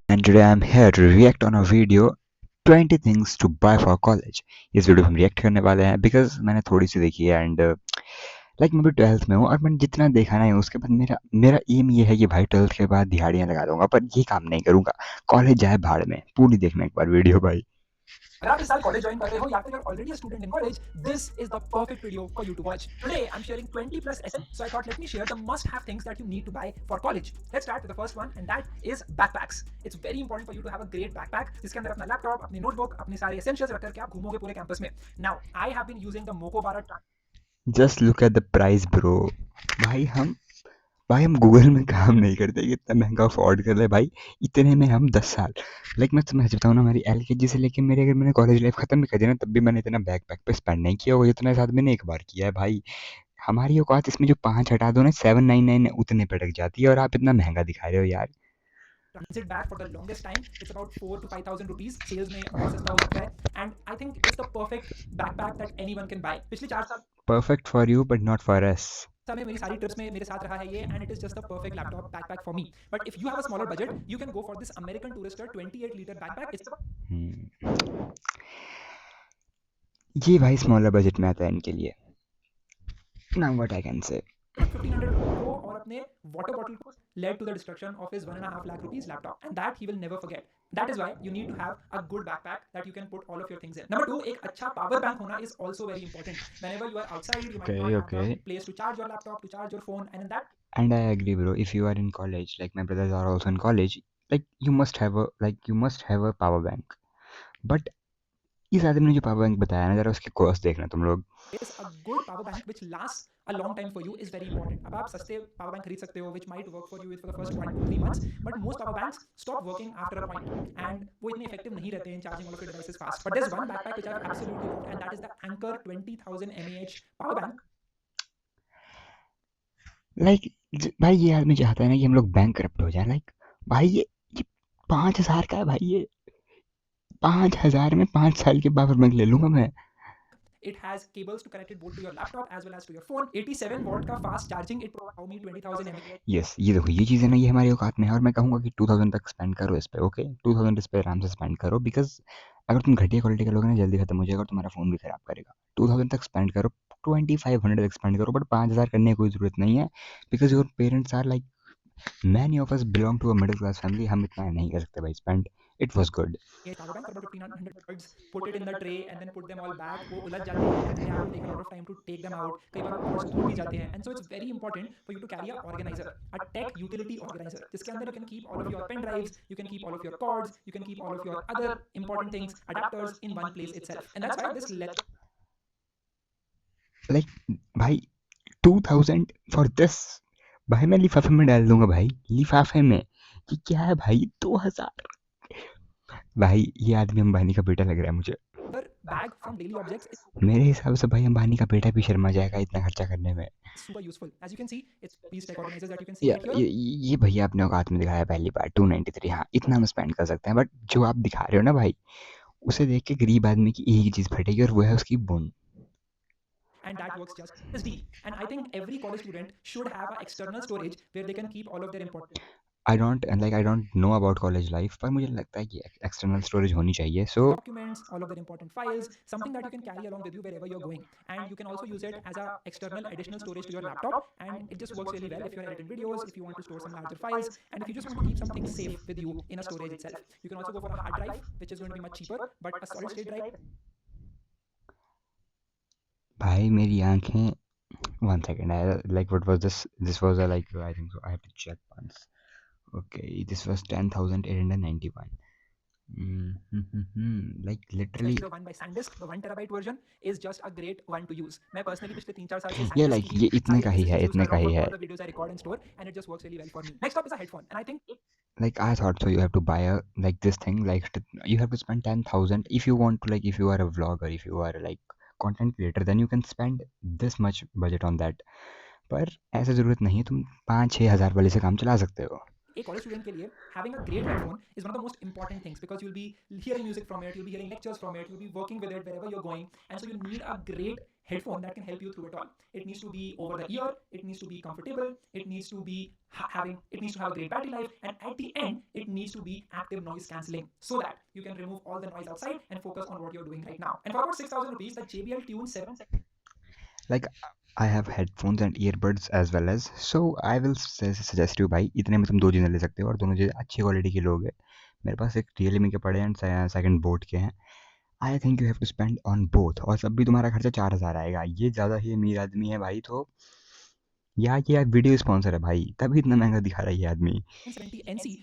and today I'm here to react on a video 20 things to buy for college. इस video में हम react करने वाले हैं बिकॉज मैंने थोड़ी सी देखी है एंड लाइक मैं भी 12th में हूँ और मैंने जितना देखा ना है उसके बाद मेरा मेरा एम ये है कि भाई 12th के बाद दिहाड़ियाँ लगा दूंगा, पर ये काम नहीं करूंगा। कॉलेज जाए भाड़ में, पूरी देखना एक बार वीडियो भाई। अगर आप इस साल कॉलेज ज्वाइन कर रहे हो या फिर you're already a student in college, this is the perfect video for you to watch. Today I'm sharing 20 plus essence, so I thought let me share the must-have things that you need to buy for college. Let's start with the first one, and that is backpacks. It's very important for you to have a great backpack जिसके अंदर अपना laptop, अपनी notebook, अपने सारे essentials रख करके आप घूमोगे पूरे कैंपस में. Now I have been using the Moco Bara. Just look at the price bro. भाई हम गूगल में काम नहीं करते कि इतना महंगा अफोर्ड कर ले भाई। इतने में हम 10 साल, लाइक मैं तुम्हें बताऊँ ना, मेरी एलकेजी से लेके मेरे, अगर मैंने कॉलेज लाइफ खत्म भी कर दी ना, तब भी मैंने इतना बैकपैक पे स्पेंड नहीं किया होगा जितना साथ मैंने एक बार किया है भाई। हमारी औकात इसमें जो 5 हटा दो ना, 799 उतने पे अटक जाती है और आप इतना महंगा दिखा रहे हो यार। Transit bag for the longest time. It's about 4 to 5,000 rupees. Sales में और सस्ता हो सकता है. And I think it's the perfect backpack that anyone can buy. पिछले 4 साल perfect for you but not for us. समय मेरी सारी ट्रिप्स में मेरे साथ रहा है ये, and it is just the perfect laptop backpack for me. But if you have a smaller budget you can go for this American Tourister 28 litre backpack. ये भाई स्मॉलर बजट में आता है इनके लिए। Now what I can say. 1500 को और अपने वाटर बॉटल को led to the destruction of his 1.5 lakh rupees laptop, and that he will never forget. That is why you need to have a good backpack that you can put all of your things in. Number 2, एक अच्छा power bank होना is also very important. Whenever you are outside, you might not have a place to charge your laptop, to charge your phone, and in that. And I agree, bro. If you are in college, like my brothers are also in college, like you must have a power bank. But इस आदमी ने जो power bank बताया ना, जरा उसकी cost देखना तुम लोग। Is a good power bank which lasts a long time for you is very important. अब आप सस्ते power bank खरीद सकते हो which might work for you for the first 1 to 3 months, but most power banks stop working after a point, and वो इतने effective नहीं रहते in charging all of your devices fast. But there's one backpack which I've absolutely loved, and that is the Anker 20,000 mAh power bank. Like भाई ये आदमी चाहता है ना कि हम लोग बैंक करप्ट हो जाए। लाइक भाई ये 5,000 का है भाई। ये 5,000 में 5 साल के पावर बैंक ले लूंगा मैं। It has cables to connect it both to your laptop as well as to your phone. 87 watt का fast charging. It provides me 20,000 mAh. Yes, ये देखो ये चीज़ है ना, ये हमारी औकात में है और मैं कहूँगा कि 2000 तक स्पेंड करो इस पे। ओके 2000 इस पे आराम से स्पेंड करो, बिकॉज अगर तुम घटिया क्वालिटी का लोगे ना, जल्दी खत्म हो जाएगा और तुम्हारा फ़ोन भी खराब करेगा। 2000 तक स्पेंड करो, 2500 तक स्पेंड करो, बट 5000 करने की कोई ज़रूरत नहीं है। Because your parents are like, many of us belong to a middle class family, हम इतना नहीं कर सकते भाई spend. It was good. Power bank for about 1500 words. Put it in the tray and then put them all back. वो उलझ जाते हैं and then you have to take a lot of time to take them out. कई बार cords टूट भी जाते हैं, and so it's very important for you to carry a organizer, a tech utility organizer, जिसके अंदर you can keep all of your pen drives, you can keep all of your cords, you can keep all of your other important things, adapters in one place itself, and that's why this like भाई 2000 for this. भाई मैं लिफाफे में डाल दूंगा भाई, लिफाफे में। ये क्या है भाई, 2000। भाई ये आदमी अंबानी का बेटा लग रहा है मुझे। bag from daily objects is मेरे हिसाब से भाई अंबानी का बेटा भी शर्मा जाएगा इतना खर्चा करने में। super useful. As you can see, it's these tech organizers that you can see या, right here. ये भैया अपने औकात में दिखाया पहली बार 293। हाँ इतना हम स्पेंड कर सकते हैं, बट जो आप दिखा रहे हो ना भाई, उसे देख के गरीब आदमी की एक ही चीज फटेगी और वो है उसकी बुन। And that works just as D. And I think every college student should have an external storage where they can keep all of their important I don't know about college life, पर मुझे लगता है कि external storage होनी चाहिए। सो documents, all of their important files, something that you can carry along with you wherever you're going. And you can also use it as a external additional storage to your laptop, and it just works really well if you're editing videos, if you want to store some larger files, and if you just want to keep something safe with you in a storage itself. You can also go for a hard drive, which is going to be much cheaper, but a solid state drive. भाई मेरी आंखें, one second, I like what was this was a like, I think so I have to check once. Okay, this was 10,891. Like literally, Especially the one by SanDisk, the 1 terabyte version is just a great one to use. मैं personally पिछले 3-4 साल से yeah, SanDisk like की ये इतने सारी का ही है, SSDs use इतने कर का रहा हूँ ही for है। all the videos I record and store, and it just works really well for me. Next up is a headphone, and I think Like I thought so you have to buy a like this thing, like you have to spend 10,000 if you want to, like if you are a vlogger, if you are like content creator, then you can spend this much budget on that. पर ऐसे जरूरत नहीं है, तुम 5-6 हजार वाले से काम चला सकते हो। a college student के लिए having a great headphone is one of the most important things because you'll be hearing music from it, you'll be hearing lectures from it, you'll be working with it wherever you're going, and so you need a great headphone that can help you through it all. It needs to be over the ear, it needs to be comfortable, it needs to be it needs to have a great battery life, and at the end it needs to be active noise cancelling so that you can remove all the noise outside and focus on what you're doing right now. And for about 6,000 rupees, the JBL Tune 7. Like I have headphones and earbuds as well as, so I will suggest you भाई, इतने में तुम दो चीज़ें ले सकते हो और दोनों चीज़ें अच्छी क्वालिटी की लोगे। मेरे पास एक रियलमी के पड़े हैं एंड सेकंड बोट के हैं। I think you have to spend on both, और तब भी तुम्हारा खर्चा 4,000 आएगा। ये ज़्यादा ही अमीर आदमी है भाई, तो या ये वीडियो स्पॉन्सर है भाई, तभी इतना महंगा दिखा रहा है ये आदमी। 70 NC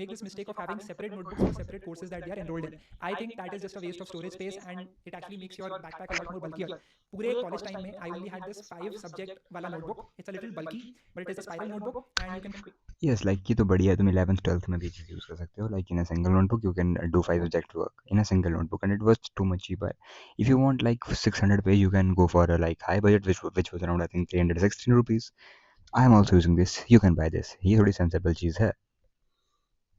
make this mistake of having separate notebooks for separate courses that they are enrolled in. I think that is just a waste of storage space and it actually makes your backpack a lot more bulkier. पूरे college time में I only had this 5 subject वाला notebook. It's a little bulky, but it is a spiral notebook and you can Yes, like ये तो बढ़िया है, तुम 11th 12th में भी चीज़ यूज़ कर सकते हो। Like in a single notebook you can do 5 subject work in a single notebook and it was too much cheaper. If you want like 600 page you can go for a like high budget which was around I think 316 rupees. I am also using this. You can buy this. ये थोड़ी sensible चीज़ है।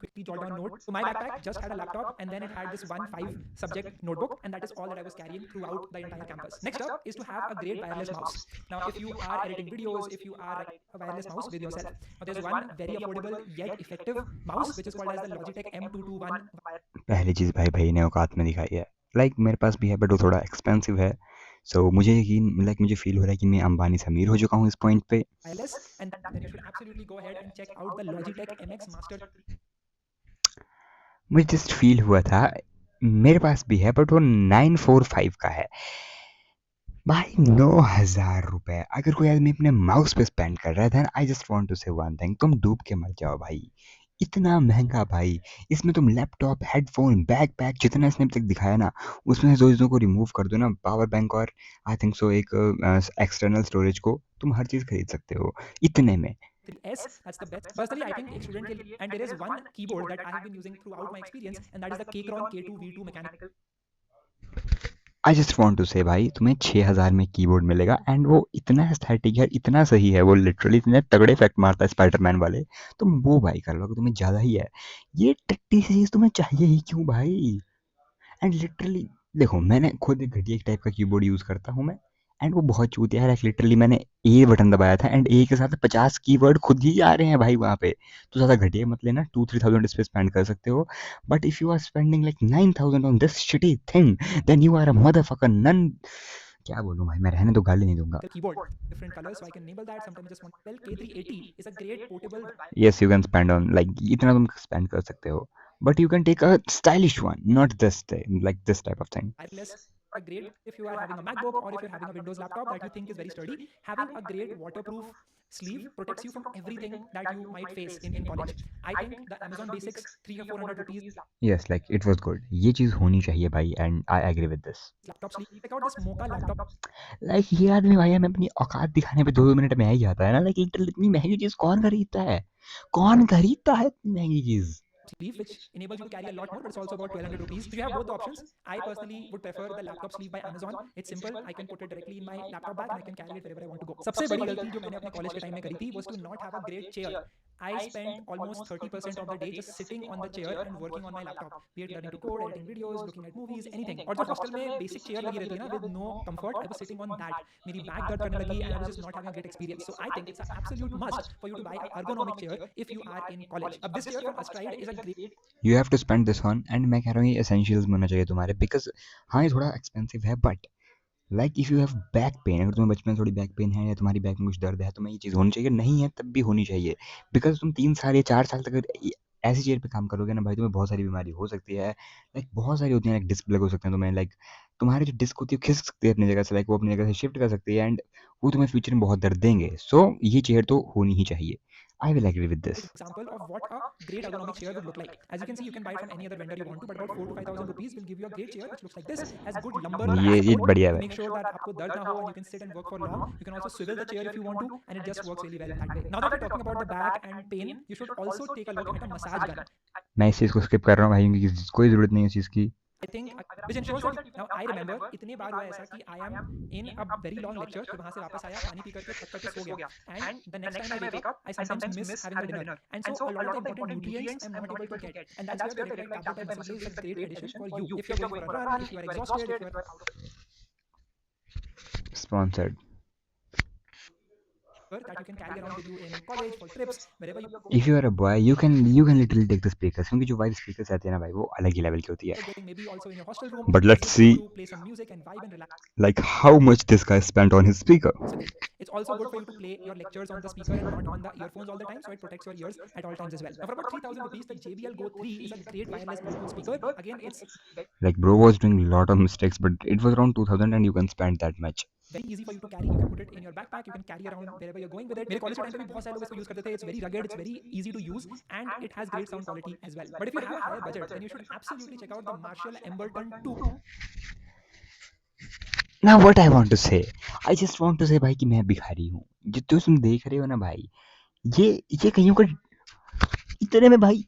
quickly jot down notes. So my backpack just had a laptop and then it had this one 5 subject notebook and that is all that I was carrying throughout the entire campus. Next up is to have a great wireless mouse. Now if you are editing videos, if you are like a wireless mouse with yourself, now there's one very affordable yet effective mouse which is called as the Logitech M221. पहली चीज़ भाई ने औकात में दिखाई है। Like मेरे पास भी है बट वो थोड़ा एक्सपेंसिव है। सो मुझे यकीन मुझे फील हो रहा है कि मैं अंबानी से अमीर हो चुका हूँ इस पॉइंट पे। Wireless, and then you should absolutely go ahead and check out the Logitech MX Master. मुझे जस्ट फील हुआ था, मेरे पास भी है बट वो 945 का है भाई। 9,000 रुपए अगर कोई आदमी अपने माउस पे स्पेंड कर रहा है then I just want to say one thing, तुम डूब के मर जाओ भाई। इतना महंगा भाई, इसमें तुम लैपटॉप, हेडफोन, बैकपैक जितना इसने अभी तक दिखाया ना, उसमें से दो चीज़ों को रिमूव कर दो ना, पावर बैंक और आई थिंक सो एक एक्सटर्नल स्टोरेज को, तुम हर चीज़ खरीद सकते हो इतने में। S, that's the best. Personally, I think a student can, and there is one keyboard that I have been using throughout my experience, and that is the Keychron K2 V2 mechanical. I just want to say भाई, तुम्हें 6,000 में keyboard मिलेगा and वो इतना aesthetic है, इतना सही है, वो लिटरली इतने तगड़े इफेक्ट मारता है स्पाइडरमैन वाले, तुम वो भाई कर लो, तुम्हें ज़्यादा ही है। ये टट्टी सी चीज़ तुम्हें चाहिए ही क्यों भाई? एंड लिटरली देखो, मैंने खुद एक घटिया टाइप का कीबोर्ड यूज़ करता हूँ मैं, एंड वो बहुत चूतिया है। लाइक लिटरली मैंने ए बटन दबाया था एंड ए के साथ 50 कीवर्ड खुद ही आ रहे हैं भाई वहाँ पे। तो ज़्यादा घटिया मत लेना, 2-3,000 इस पे स्पेंड कर सकते हो, but if you are spending like 9,000 on this shitty thing then you are a motherfucker none. क्या बोलूँ भाई, मैं रहने दो, गाली नहीं दूंगा। The keyboard, different colors, so I can enable that. Sometimes I just want to tell K380 is a great portable. Yes, you can spend on like इतना तुम स्पेंड कर सकते हो, but you can take a stylish one, not this thing, like this type of thing. Wireless, a great if you are having a MacBook or if you're having a Windows laptop that you think is very sturdy, having a great waterproof sleeve protects you from everything that you might face in college. I think the Amazon Basics 300 or 400 rupees Yes, like it was good. ये चीज़ होनी चाहिए भाई, and I agree with this. laptop sleeve. Check out this Mocha laptop Like ये आदमी भाई हमें अपनी औकात दिखाने पे 2 मिनट में आ ही जाता है ना। Like इतनी महंगी चीज़ कौन खरीदता है? कौन खरीदता है इतनी महंगी चीज़? sleeve which enables you to carry a lot more, but it's also about 1,200 rupees. So you have both the options. I personally would prefer the laptop sleeve by Amazon. It's simple. I can put it directly in my laptop bag and I can carry it wherever I want to go. सबसे बड़ी गलती जो मैंने अपने college के time में करी थी was to not have a great chair. I spent almost 30% of the day just sitting on the chair and working on my laptop, be it learning to code, editing videos, looking at movies, anything. और जो hostel में basic chair लगी रहती है ना with no comfort, I was sitting on that. मेरी back दर्द करने लगी and I was just not having a great experience. So I think it's an absolute must for you to buy an ergonomic chair if you are in college. अब this chair from Astride is a great. You have to spend this on, and मैं कह रहा हूँ ये essentials में होना चाहिए तुम्हारे, because हाँ ये थोड़ा expensive है, but like if you have back pain, अगर तुम्हें बचपन में थोड़ी बैक पेन है या तुम्हारी बैक में कुछ दर्द है, तुम्हें ये चीज़ होनी चाहिए। नहीं है तब भी होनी चाहिए, बिकॉज तुम 3 साल या 4 साल तक अगर ऐसी चेयर पे काम करोगे ना भाई, तुम्हें बहुत सारी बीमारी हो सकती है। लाइक बहुत सारी होती हैं, लाइक डिस्क ब्लग हो सकते हैं तुम्हें, लाइक तुम्हारी जो डिस्क होती है खिसक सकती है अपनी जगह से, लाइक वो अपनी जगह से शिफ्ट कर सकती है एंड वो तुम्हें फ्यूचर में बहुत दर्द देंगे। सो ये चेयर तो होनी ही चाहिए। I will agree with this. Example of what a great ergonomic chair would look like. As you can see, you can buy it from any other vendor you want to, but about 4,000 to 5,000 rupees will give you a great chair which looks like this, has good lumbar ये support बढ़िया to है। make sure that आपको दर्द ना हो and you can sit and work for long. You can also swivel the chair if you want to, and it just works really well in that way. Now that we're talking about the back and pain, you should also take a look at a massage gun. मैं इस चीज़ को skip कर रहा हूँ भाई, क्योंकि कोई ज़रूरत नहीं है इस चीज़ की। I think which ensures that now I remember इतने बार हुआ ऐसा कि I am in a very long lecture फिर वहाँ से वापस आया पानी पी करके थक करके सो गया and the next time I wake up I sometimes miss having the dinner and so a lot of the important nutrients I'm not able to get and that's where the Electrolyte tablet by Masala is a great addition for you if you're going for a run, if you are exhausted, if you are Sponsored. that you can carry around with you in college for trips wherever you go. If you are a boy, you can literally take the speakers क्योंकि जो wide speakers आते हैं ना भाई वो अलग ही level की होती है. Getting maybe also in your hostel room. But let's this is see to play some music and vibe and relax. like how much this guy spent on his speaker. It's also good for you to play your lectures on the speaker and not on the earphones all the time, so it protects your ears at all times as well. Now, for about 3,000 rupees, the JBL Go 3 is a great wireless Bluetooth speaker. Again, it's Like bro was doing a lot of mistakes, but it was around 2000 and you can spend that much. very easy for you to carry. You can put it in your backpack. You can carry around wherever you're going with it. मेरे college के time पे भी बहुत सारे लोग इसको use करते थे. It's very rugged. It's very easy to use, and it has great sound quality as well. But if you have a higher budget, then you should absolutely check out the Marshall Embleton 2. Now what I want to say, I just want to say भाई कि मैं भिखारी हूँ. जो तुम देख रहे हो ना भाई, ये कहीं का इतने में भाई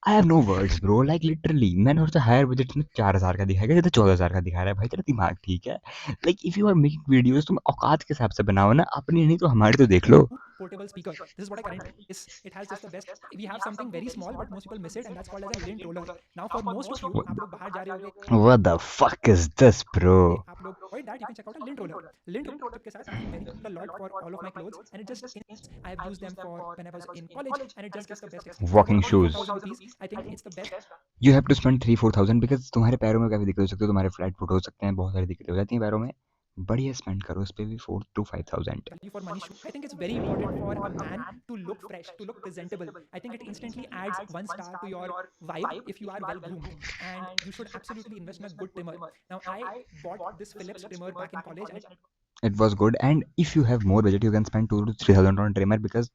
I have no words bro, like literally मैंने और हायर बजट में 4000 का दिखाएगा, ये तो 14000 का दिखा रहा है भाई. तेरा दिमाग ठीक है? Like if you are making videos तुम औकात के हिसाब से बनाओ ना, अपनी नहीं तो हमारी तो देख लो. Portable speaker. This is what I currently is. It has just the best. We have something very small, but most people miss it, and that's called as a lint roller. Now, for most of you, आप लोग बाहर जा रहे होगे. What the fuck is this bro? आप लोग avoid that. You can check out a lint roller. Lint roller के साथ I use a lot for all of my clothes, and it just I have used them for when I was in college, and it just gets the best experience. Walking shoes. I think it's the best. You have to spend 3-4,000 because तुम्हारे पैरों में काफी दिक्कत हो सकती है, तुम्हारे flat foot हो सकते हैं, बहुत सारी दिक्कतें हो जाती हैं पैरों में. बढ़िया स्पेंड करो उस पे भी 4 to 5,000. Value for money shoe. I think it's very important for a man to look fresh, to look presentable. I think it instantly adds 1 star to your vibe if you are well groomed, and you should absolutely invest in a good trimmer. Now, I bought this Philips trimmer back in college, and It was good, and if you have more budget you can spend 2 to 3,000 on trimmer because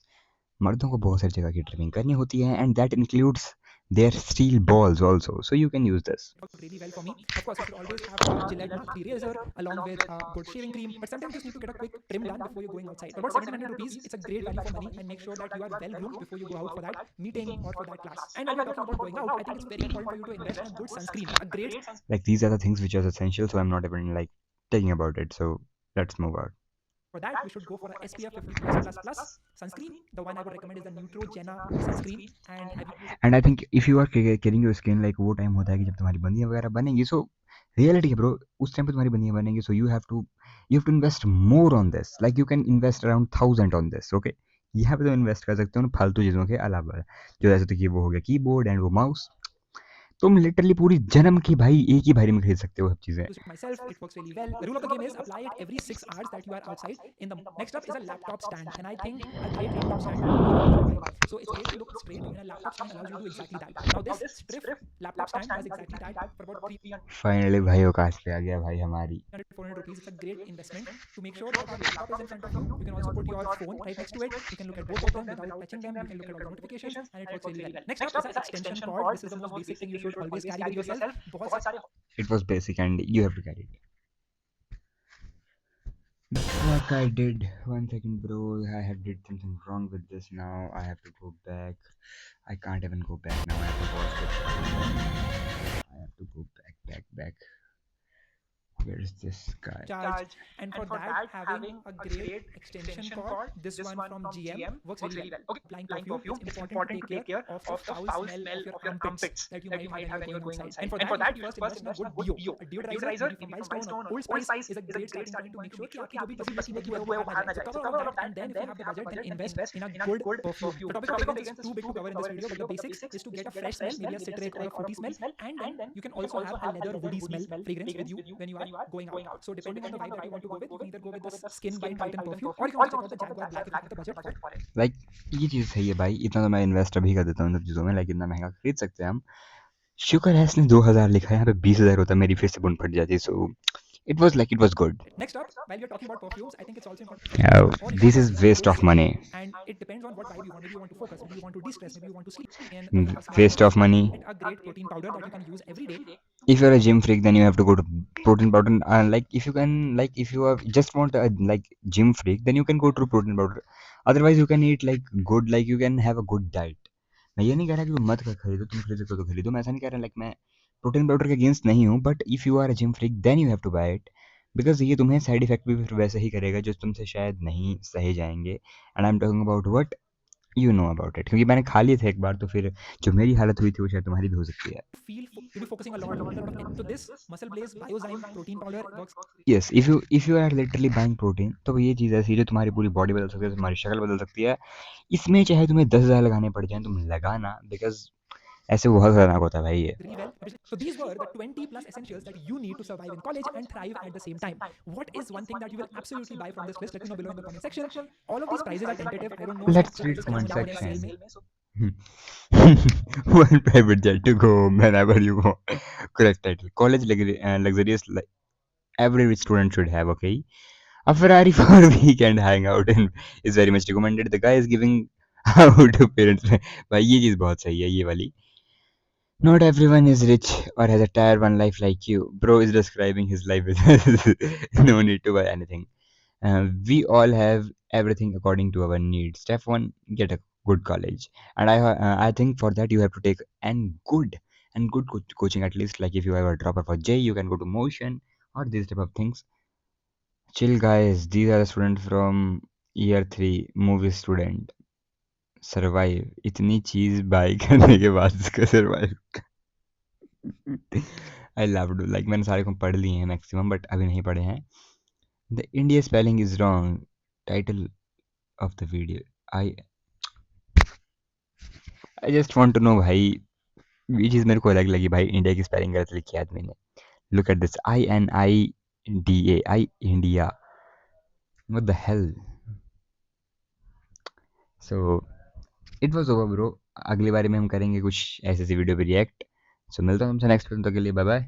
मर्दों को बहुत सारी जगह की trimming करनी होती है, and that includes their steel balls also, so you can use this. worked really well for me. Of course, you should always have a Gillette Mark 3 razor along with a good shaving cream, but sometimes you just need to get a quick trim done before you're going outside. For about 1,700 rupees, it's a great value for money, and make sure that you are well groomed before you go out for that meeting or for that class. And when we're talking about going out, I think it's very important for you to invest in a good sunscreen, a great Like these are the things which are essential, so I'm not even like talking about it, so let's move out. For that, we should go for a SPF 50+++ sunscreen. The one I would recommend is the Neutrogena sunscreen. And I think if you are caring your skin, like वो time होता है कि जब तुम्हारी बंदियाँ वगैरह बनेंगी, so reality है bro, उस time पे तुम्हारी बंदियाँ बनेंगी, so you have to invest more on this. Like you can invest around 1,000 on this, okay? यहाँ पे तो invest कर सकते हो ना फालतू चीज़ों के अलावा, जो जैसे तो कि वो हो गया कीबोर्ड एंड वो माउस. तुम लिटरली पूरी जन्म की भाई एक ही भारी में खरीद सकते हो सब चीजें. Myself, it works really well. The rule of the game is apply it every 6 hours that you are outside. In the next up is a laptop stand, and I think a great laptop stand. So it's great to look straight, and a laptop stand allows you to do exactly that. Now this strip laptop stand does exactly that for about 300. Finally भाई औकात पे आ गया भाई हमारी. 400 rupees. It's a great investment to make sure that your laptop is in front of you. You can also put your phone right next to it. You can look at both of them without touching them. You can look at all the notifications, and it works really well. Next up is an extension cord. This is the most basic thing you should always carry with yourself. It was basic and you have to carry it. Fuck, I did. 1 second bro, I have did something wrong with this. Now I have to go back. I can't even go back now. I have to pause it. I have to go back. Where is this guy? Charge. And for that, having a great extension cord, this one from GM works really well. Okay, applying perfume, it's important to take care of the foul smell of your armpits that you might have when you're going outside. And for that, you first invest in a good deo. A deodorizer, maybe from Milestone or Old Spice, is a great starting point to make sure that आपकी जो भी पसीने की बदबू है वो बाहर ना जाए. So cover all of that, and then if you have the budget, then invest in a good perfume. The topic of fragrance is too big to cover in this video, but the basics is to get a fresh smell, maybe a citric or a fruity smell, and then you can also have a leather woody smell fragrance with you when you are going out. So depending on the vibe that you want to go with, you can either go with the Skin by Titan perfume, or you can also check out the Jaguar Black if you have the budget for it. Like ये चीज़ सही है भाई, इतना तो मैं invest अभी कर देता हूँ इन सब चीज़ों में, लाइक इतना महंगा खरीद सकते हैं हम. शुक्र है इसने 2,000 लिखा है, यहाँ पे 20,000 होता मेरी फिर से बुन फट जाती. So it was good. Next up, while you're talking about perfumes, I think it's also important. Yeah, this is waste of money. And it depends on what vibe you want. Maybe you want to focus, maybe you want to de-stress, maybe you want to sleep. Waste of money. A great protein powder that you can use every day. If you're a gym freak, then you have to go to protein powder. Like if you are just want a like gym freak, then you can go to protein powder. Otherwise, you can eat like good, like you can have a good diet. मैं ये नहीं कह रहा कि तुम मत खरीदो, तुम खरीद सकते हो तो खरीदो, मैं ऐसा नहीं कह रहा, लाइक मैं प्रोटीन पाउडर के अगेंस्ट नहीं हूँ, but if you are a gym freak then you have to buy it, because ये तुम्हें साइड इफेक्ट भी फिर वैसे ही करेगा जो तुमसे शायद नहीं सहे जाएंगे, and I am talking about what you know about it, क्योंकि मैंने खा लिए थे एक बार, तो फिर जो मेरी हालत हुई थी वो शायद तुम्हारी भी हो सकती है। feel to be focusing a lot on so this muscle blaze biozyme protein powder works yes, if you are literally buying protein, तो ये चीज़ ऐसी है जो तुम्हारी पूरी बॉडी बदल सकती है, तुम्हारी शक्ल बदल सकती है, इसमें चाहे तुम्हें 10,000 लगाने पड़ जाएं, तुम लगाना, बिकॉज ऐसे बहुत खतरनाक होता है भाई ये। really well. So these were the 20 plus essentials that you need to survive in college and thrive at the same time. What is one thing that you will absolutely buy from this list? Let me know below in the comment section. All of these prices are tentative. I don't know. Let's So I'm read just comment calling down a sale section. mail. One private jet to go home whenever you want. Correct title. College luxurious every rich student should have. Okay. A Ferrari for weekend hangout and is very much recommended. The guy is giving out to parents. भाई ये चीज़ बहुत सही है ये वाली. Not everyone is rich or has a tier one life like you. Bro is describing his life with no need to buy anything. We all have everything according to our needs. Step one, get a good college, and I think for that you have to take and good coaching at least. Like if you have a dropper for J, you can go to Motion or these type of things. Chill guys, these are the students from year 3 movie student. Survive इतनी चीज by करने के बाद इसका survive I love to like मैंने सारे को पढ़ लिए हैं मैक्सिमम बट अभी नहीं पढ़े हैं. The India spelling is wrong. Title of the video. I I just want to know भाई ये चीज़ मेरे को अलग लगी भाई इंडिया की स्पेलिंग गलत लिखी है आदमी ने. Look at this INIDA India. What the hell? So it was over bro. अगली बारी में हम करेंगे कुछ ऐसे सी वीडियो पे रिएक्ट. सो मिलता हूँ तुमसे नेक्स्ट फिल्म, तक के लिए बाय बाय.